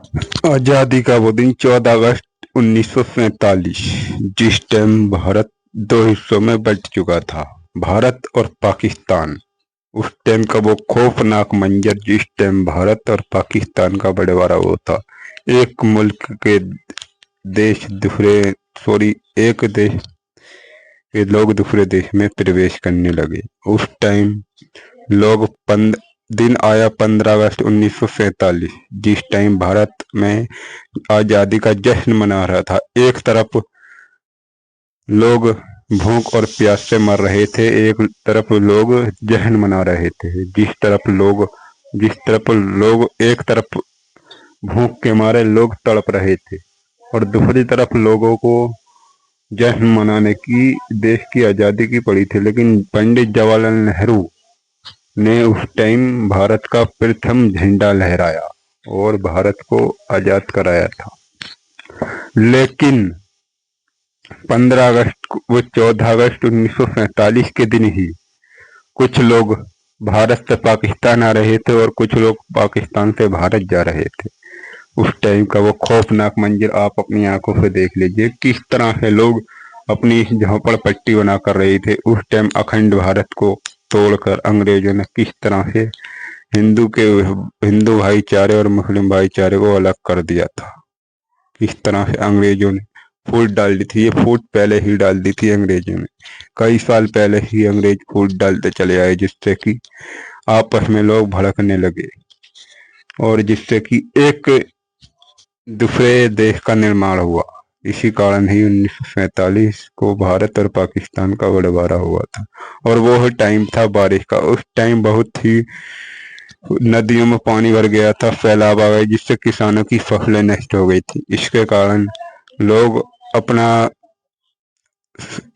आजादी का वो दिन 14 अगस्त 1947, जिस टाइम भारत दो हिस्सों में बंट चुका था, भारत और पाकिस्तान। उस टाइम का वो खौफनाक मंजर, जिस टाइम भारत और पाकिस्तान का बंटवारा हुआ था। एक मुल्क के देश दूसरे सॉरी एक देश के लोग दूसरे देश में प्रवेश करने लगे। उस टाइम लोग दिन आया 15 अगस्त 1947, जिस टाइम भारत में आजादी का जश्न मना रहा था। एक तरफ लोग भूख और प्यास से मर रहे थे, एक तरफ लोग जश्न मना रहे थे। जिस तरफ लोग एक तरफ भूख के मारे लोग तड़प रहे थे, और दूसरी तरफ लोगों को जश्न मनाने की, देश की आजादी की पड़ी थी। लेकिन पंडित जवाहरलाल नेहरू ने उस टाइम भारत का प्रथम झंडा लहराया और भारत को आजाद कराया था। लेकिन 14 अगस्त के दिन ही कुछ लोग भारत से पाकिस्तान आ रहे थे और कुछ लोग पाकिस्तान से भारत जा रहे थे। उस टाइम का वो खौफनाक मंजर आप अपनी आंखों से देख लीजिए, किस तरह से लोग अपनी झोपड़पट्टी बना कर रहे थे। उस टाइम अखंड भारत को तोड़कर अंग्रेजों ने किस तरह से हिंदू भाईचारे और मुस्लिम भाईचारे को अलग कर दिया था। किस तरह से अंग्रेजों ने फूट डाल दी थी। ये फूट पहले ही डाल दी थी अंग्रेजों ने, कई साल पहले ही अंग्रेज फूट डालते चले आए, जिससे कि आपस में लोग भड़कने लगे और जिससे कि एक दूसरे देश का निर्माण हुआ। इसी कारण ही 1947 को भारत और पाकिस्तान का बंटवारा हुआ था। और वो टाइम था बारिश का। उस टाइम बहुत ही नदियों में पानी भर गया था, सैलाब आ गए, जिससे किसानों की फसलें नष्ट हो गई थी। इसके कारण लोग अपना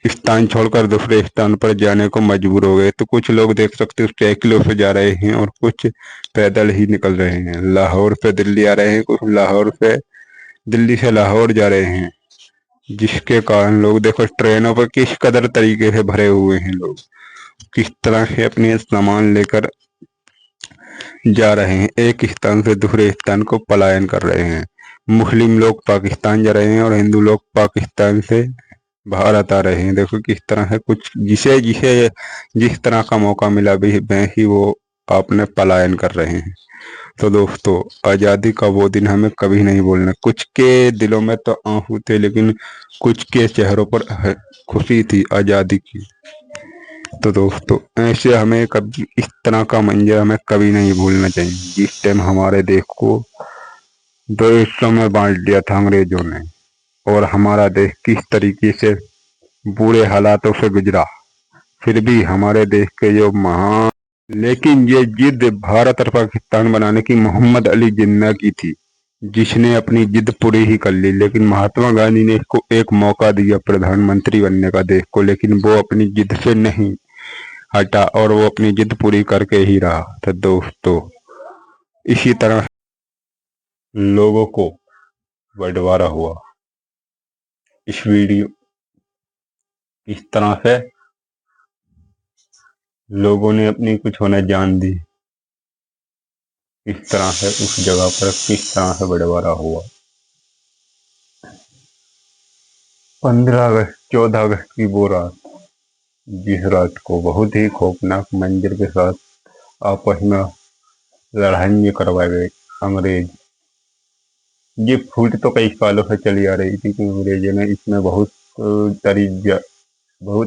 स्थान छोड़कर दूसरे स्थान पर जाने को मजबूर हो गए। तो कुछ लोग देख सकते हो साइकिलों से जा रहे हैं और कुछ पैदल ही निकल रहे हैं। लाहौर से दिल्ली आ रहे हैं, कुछ दिल्ली से लाहौर जा रहे हैं। जिसके कारण लोग देखो ट्रेनों पर किस कदर तरीके से भरे हुए हैं। लोग किस तरह से अपने सामान लेकर जा रहे हैं, एक स्थान से दूसरे स्थान को पलायन कर रहे हैं। मुस्लिम लोग पाकिस्तान जा रहे हैं और हिंदू लोग पाकिस्तान से भारत आ रहे हैं। देखो किस तरह है, कुछ जिसे जिसे जिस तरह का मौका मिला भी वैसे ही वो अपने पलायन कर रहे हैं। तो दोस्तों, आजादी का वो दिन हमें कभी नहीं भूलना। कुछ के दिलों में तो आंसू थे, लेकिन कुछ के चेहरों पर खुशी थी आजादी की। तो दोस्तों, ऐसे हमें कभी इस तरह का मंजर हमें कभी नहीं भूलना चाहिए, जिस टाइम हमारे देश को दो हिस्सों में बांट दिया था अंग्रेजों ने, और हमारा देश किस तरीके से बुरे हालातों से गुजरा। फिर भी हमारे देश के जो महान, लेकिन ये जिद भारत और पाकिस्तान बनाने की मोहम्मद अली जिन्ना की थी, जिसने अपनी जिद पूरी ही कर ली। लेकिन महात्मा गांधी ने इसको एक मौका दिया प्रधानमंत्री बनने का देश को, लेकिन वो अपनी जिद से नहीं हटा और वो अपनी जिद पूरी करके ही रहा। तो दोस्तों, इसी तरह लोगों को बंटवारा हुआ। इस वीडियो इस तरह से लोगों ने अपनी कुछ होने जान दी। इस तरह से उस जगह पर किस तरह से बंटवारा हुआ। 15 अगस्त 14 अगस्त की वो रात, जिस रात को बहुत ही खौफनाक मंजर के साथ आपस में लड़ाई करवाए गए अंग्रेज। ये फूट तो कई सालों से चली आ रही थी कि अंग्रेजों ने इसमें बहुत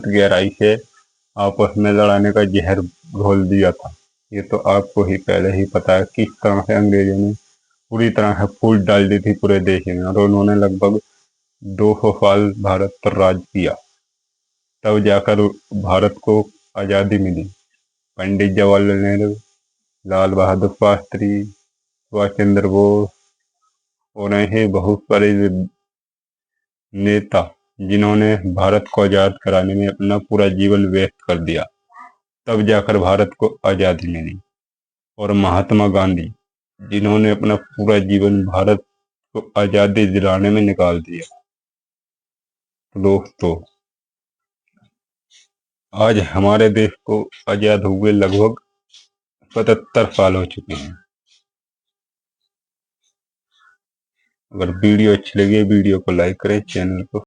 गहराई से आपस में लड़ाने का जहर घोल दिया था। ये तो आपको ही पहले ही पता है किस तरह से अंग्रेजों ने पूरी तरह से फूट डाल दी थी पूरे देश में, और उन्होंने लगभग 200 साल भारत पर राज किया। तब जाकर भारत को आजादी मिली। पंडित जवाहरलाल नेहरू, लाल बहादुर शास्त्री, सुभाष चंद्र बोस और ऐसे बहुत सारे नेता, जिन्होंने भारत को आजाद कराने में अपना पूरा जीवन व्यस्त कर दिया, तब जाकर भारत को आजादी मिली। और महात्मा गांधी, जिन्होंने अपना पूरा जीवन भारत को आजादी दिलाने में निकाल दिया। दोस्तों, आज हमारे देश को आजाद हुए लगभग 75 साल हो चुके हैं। अगर वीडियो अच्छी लगी है वीडियो को लाइक करें, चैनल को